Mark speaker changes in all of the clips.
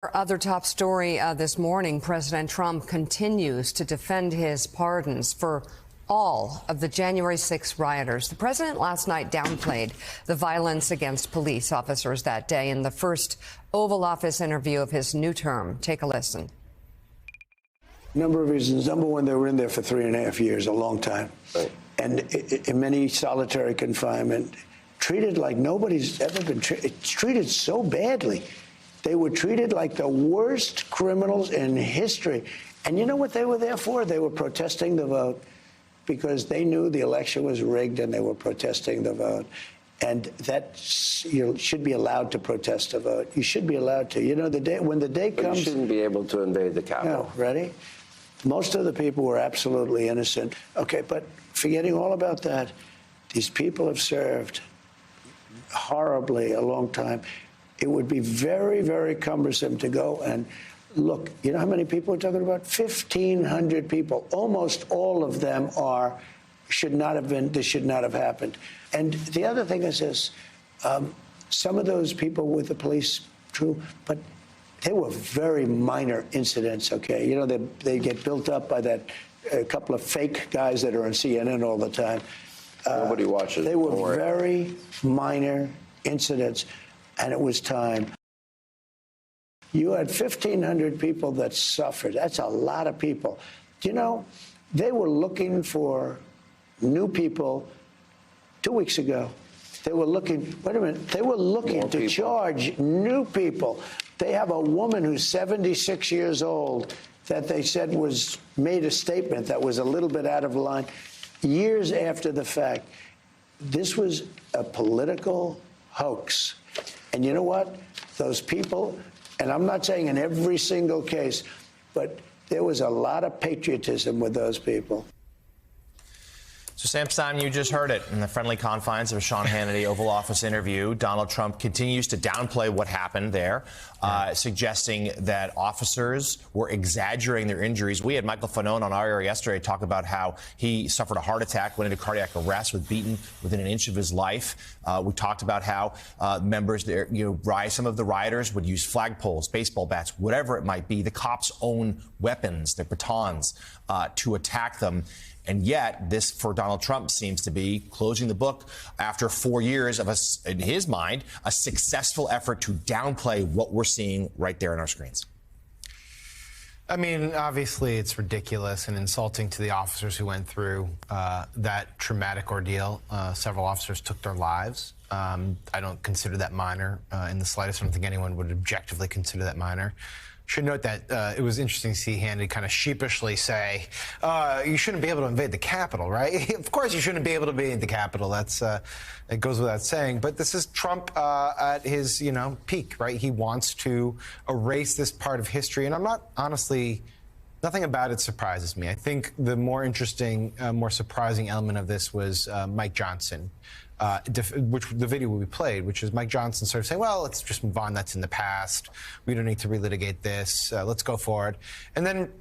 Speaker 1: Our other top story this morning, President Trump continues to defend his pardons for all of the January 6 rioters. The president last night downplayed the violence against police officers that day in the first Oval Office interview of his new term. Take a listen.
Speaker 2: Number of reasons. Number one, they were in there for 3.5 years, a long time. Right. And in many solitary confinement, treated like nobody's ever been treated so badly. They were treated like the worst criminals in history. And you know what they were there for? They were protesting the vote because they knew the election was rigged and they were protesting the vote. And that you should be allowed to protest a vote. You should be allowed to. You know, when the day comes...
Speaker 3: You shouldn't be able to invade the Capitol.
Speaker 2: No, ready? Most of the people were absolutely innocent. Okay, but forgetting all about that, these people have served horribly a long time. It would be very, very cumbersome to go and look. You know how many people we're talking about? 1,500 people. Almost all of them should not have been, this should not have happened. And the other thing is this, some of those people with the police, true, but they were very minor incidents, okay? You know, they get built up by a couple of fake guys that are on CNN all the time.
Speaker 3: Nobody watches.
Speaker 2: They were very minor incidents. And it was time. You had 1,500 people that suffered. That's a lot of people. You know, they were looking for new people 2 weeks ago. They were looking, wait a minute, they were looking to charge new people. They have a woman who's 76 years old that they said made a statement that was a little bit out of line years after the fact. This was a political hoax. And you know what? Those people, and I'm not saying in every single case, but there was a lot of patriotism with those people.
Speaker 4: So, Sam Stein, you just heard it in the friendly confines of a Sean Hannity Oval Office interview. Donald Trump continues to downplay what happened there, suggesting that officers were exaggerating their injuries. We had Michael Fanone on our air yesterday talk about how he suffered a heart attack, went into cardiac arrest, was beaten within an inch of his life. We talked about how members there, some of the rioters would use flagpoles, baseball bats, whatever it might be, the cops' own weapons, their batons, to attack them. And yet, this, for Donald Trump, seems to be closing the book after 4 years of, in his mind, a successful effort to downplay what we're seeing right there on our screens.
Speaker 5: I mean, obviously, it's ridiculous and insulting to the officers who went through that traumatic ordeal. Several officers took their lives. I don't consider that minor in the slightest. I don't think anyone would objectively consider that minor. Should note that it was interesting to see Hannity kind of sheepishly say, you shouldn't be able to invade the Capitol, right? Of course you shouldn't be able to invade the Capitol. That's it goes without saying. But this is Trump at his, peak, right? He wants to erase this part of history. And I'm not, honestly, nothing about it surprises me. I think the more interesting, more surprising element of this was Mike Johnson. Which the video will be played, which is Mike Johnson sort of saying, well, let's just move on. That's in the past. We don't need to relitigate this. Let's go forward. And then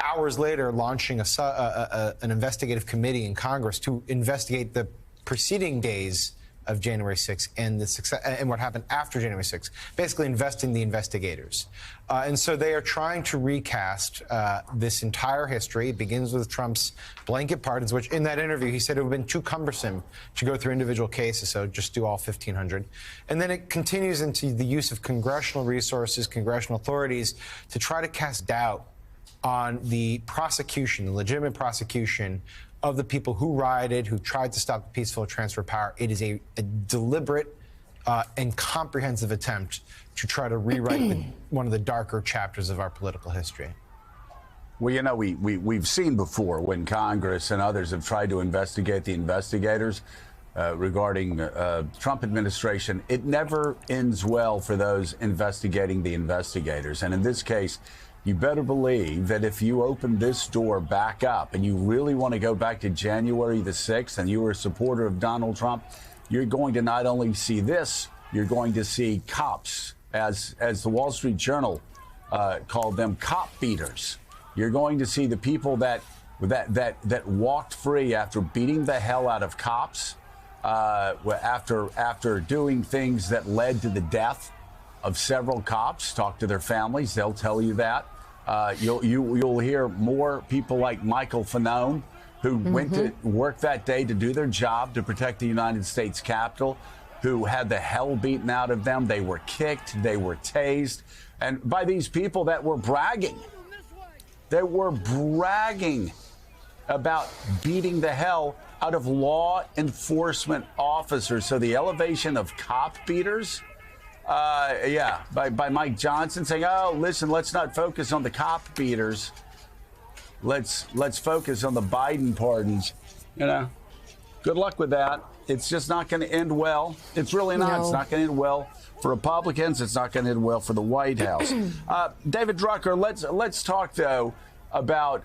Speaker 5: hours later, launching an investigative committee in Congress to investigate the preceding days of January 6th and the success and what happened after January 6th, basically investing the investigators. And so they are trying to recast this entire history. It begins with Trump's blanket pardons, which in that interview, he said it would have been too cumbersome to go through individual cases, so just do all 1,500. And then it continues into the use of congressional resources, congressional authorities to try to cast doubt on the prosecution, the legitimate prosecution of the people who rioted, who tried to stop the peaceful transfer of power. It is a deliberate and comprehensive attempt to try to rewrite one of the darker chapters of our political history.
Speaker 6: Well, we've seen before when Congress and others have tried to investigate the investigators regarding Trump administration, it never ends well for those investigating the investigators. And in this case, you better believe that if you open this door back up and you really want to go back to January the 6th and you were a supporter of Donald Trump, you're going to not only see this, you're going to see cops, as the Wall Street Journal called them, cop beaters. You're going to see the people that walked free after beating the hell out of cops, after doing things that led to the death of several cops. Talk to their families; they'll tell you that. You'll hear more people like Michael Fanone, who went to work that day to do their job to protect the United States Capitol, who had the hell beaten out of them. They were kicked, they were tased, and by these people that were bragging. They were bragging about beating the hell out of law enforcement officers. So the elevation of cop beaters, by Mike Johnson saying, "Oh, listen, let's not focus on the cop beaters. Let's focus on the Biden pardons." You know, good luck with that. It's just not going to end well. It's really not.
Speaker 1: No.
Speaker 6: It's not going to end well for Republicans. It's not going to end well for the White House. David Drucker, let's talk though about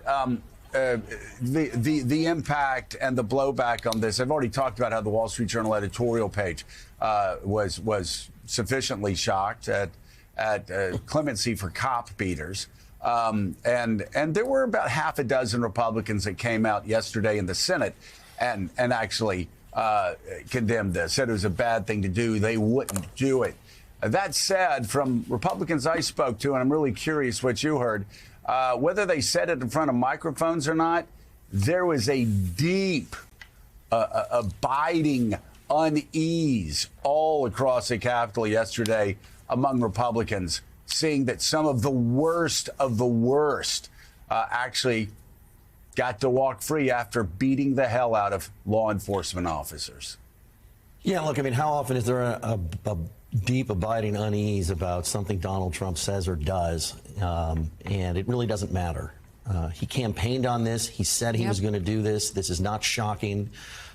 Speaker 6: the impact and the blowback on this. I've already talked about how the Wall Street Journal editorial page was sufficiently shocked at clemency for cop beaters. And there were about half a dozen Republicans that came out yesterday in the Senate and actually condemned this, said it was a bad thing to do. They wouldn't do it. That said, from Republicans I spoke to, and I'm really curious what you heard, whether they said it in front of microphones or not, there was a deep, abiding unease all across the Capitol yesterday among Republicans, seeing that some of the worst actually got to walk free after beating the hell out of law enforcement officers.
Speaker 7: Yeah, look, I mean, how often is there a deep, abiding unease about something Donald Trump says or does? And it really doesn't matter. He campaigned on this. He said he was going to do this. This is not shocking.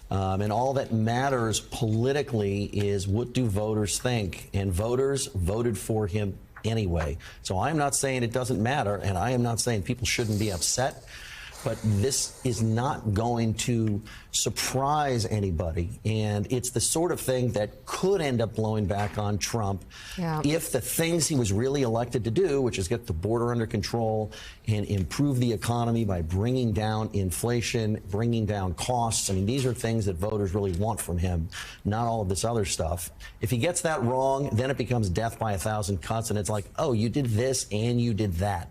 Speaker 7: And all that matters politically is what do voters think? And voters voted for him anyway. So I'm not saying it doesn't matter, and I am not saying people shouldn't be upset. But this is not going to surprise anybody. And it's the sort of thing that could end up blowing back on Trump if the things he was really elected to do, which is get the border under control and improve the economy by bringing down inflation, bringing down costs. I mean, these are things that voters really want from him, not all of this other stuff. If he gets that wrong, then it becomes death by a thousand cuts. And it's like, oh, you did this and you did that.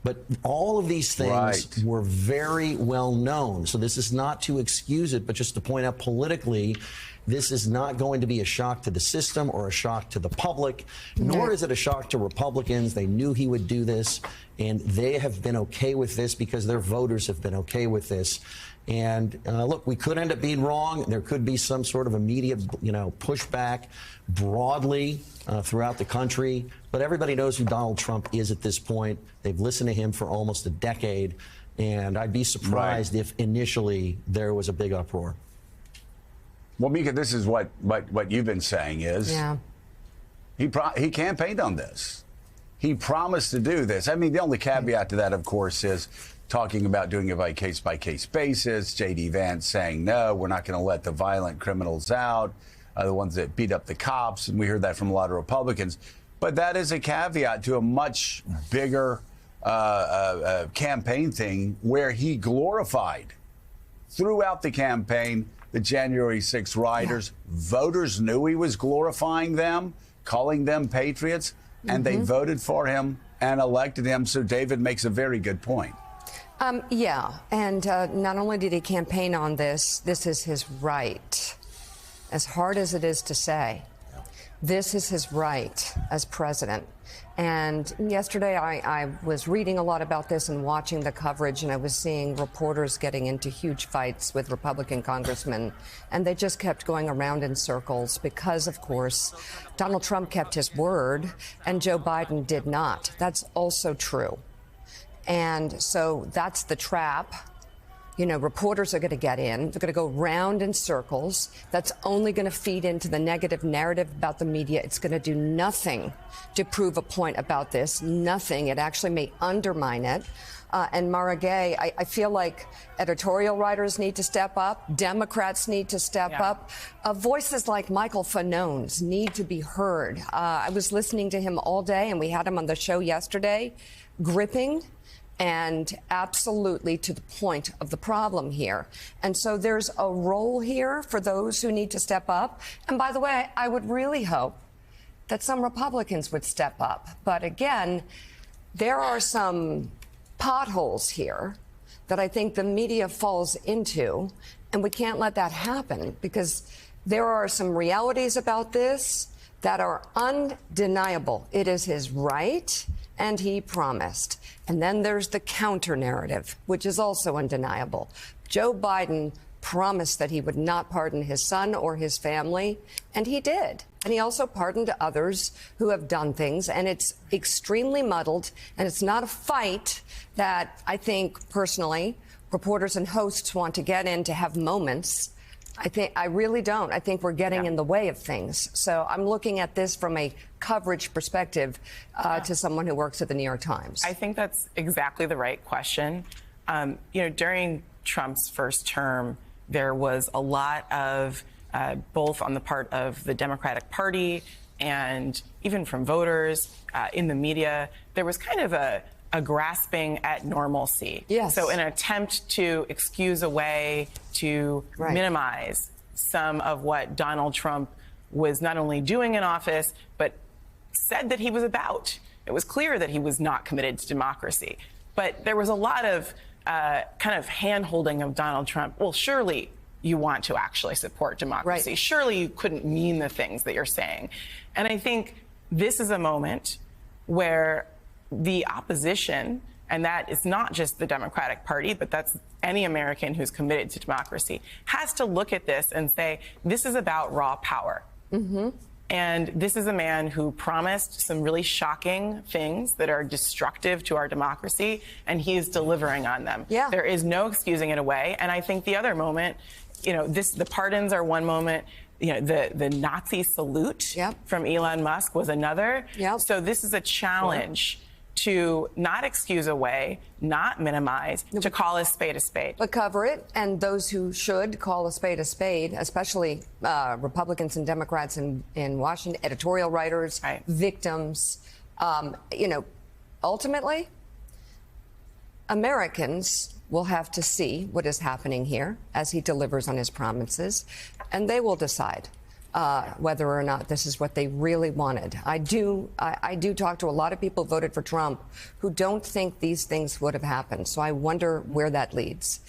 Speaker 7: But all of these things were very well known. So this is not to excuse it, but just to point out politically, this is not going to be a shock to the system or a shock to the public, nor is it a shock to Republicans. They knew he would do this, and they have been okay with this because their voters have been okay with this. And look, we could end up being wrong. There could be some sort of immediate, pushback broadly throughout the country. But everybody knows who Donald Trump is at this point. They've listened to him for almost a decade. And I'd be surprised if initially there was a big uproar.
Speaker 6: Well, Mika, this is what you've been saying is he campaigned on this. He promised to do this. I mean, the only caveat to that, of course, is talking about doing it by case-by-case basis. J.D. Vance saying, no, we're not going to let the violent criminals out, the ones that beat up the cops. And we heard that from a lot of Republicans. But that is a caveat to a much bigger campaign thing where he glorified throughout the campaign the January 6th rioters. Voters knew he was glorifying them, calling them patriots, and they voted for him and elected him. So David makes a very good point.
Speaker 1: And not only did he campaign on this, this is his right. As hard as it is to say, this is his right as president. And yesterday I was reading a lot about this and watching the coverage, and I was seeing reporters getting into huge fights with Republican congressmen, and they just kept going around in circles because, of course, Donald Trump kept his word and Joe Biden did not. That's also true. And so that's the trap. Reporters are going to get in. They're going to go round in circles. That's only going to feed into the negative narrative about the media. It's going to do nothing to prove a point about this. Nothing. It actually may undermine it. And Mara Gay, I feel like editorial writers need to step up. Democrats need to step up. Voices like Michael Fanone's need to be heard. I was listening to him all day, and we had him on the show yesterday. Gripping and absolutely to the point of the problem here. And so there's a role here for those who need to step up. And by the way, I would really hope that some Republicans would step up. But again, there are some potholes here that I think the media falls into, and we can't let that happen because there are some realities about this that are undeniable. It is his right, and he promised. And then there's the counter narrative, which is also undeniable. Joe Biden promised that he would not pardon his son or his family, and he did. And he also pardoned others who have done things, and it's extremely muddled, and it's not a fight that I think, personally, reporters and hosts want to get in to have moments. I really don't. I think we're getting in the way of things. So I'm looking at this from a coverage perspective to someone who works at the New York Times.
Speaker 8: I think that's exactly the right question. During Trump's first term, there was a lot of, both on the part of the Democratic Party and even from voters in the media, there was kind of a grasping at normalcy.
Speaker 1: Yes.
Speaker 8: So an attempt to excuse away, to minimize some of what Donald Trump was not only doing in office, but said that he was about. It was clear that he was not committed to democracy. But there was a lot of kind of hand-holding of Donald Trump. Well, surely you want to actually support democracy.
Speaker 1: Right.
Speaker 8: Surely you couldn't mean the things that you're saying. And I think this is a moment where the opposition, and that is not just the Democratic Party, but that's any American who's committed to democracy, has to look at this and say, this is about raw power. Mm-hmm. And this is a man who promised some really shocking things that are destructive to our democracy, and he is delivering on them.
Speaker 1: Yeah.
Speaker 8: There is no excusing it away. And I think the other moment, the pardons are one moment. The Nazi salute from Elon Musk was another.
Speaker 1: Yep.
Speaker 8: So this is a challenge to not excuse away, not minimize, to call a spade a spade.
Speaker 1: But cover it, and those who should call a spade, especially Republicans and Democrats in Washington, editorial writers, victims, ultimately, Americans will have to see what is happening here as he delivers on his promises, and they will decide whether or not this is what they really wanted. I do talk to a lot of people who voted for Trump who don't think these things would have happened. So I wonder where that leads.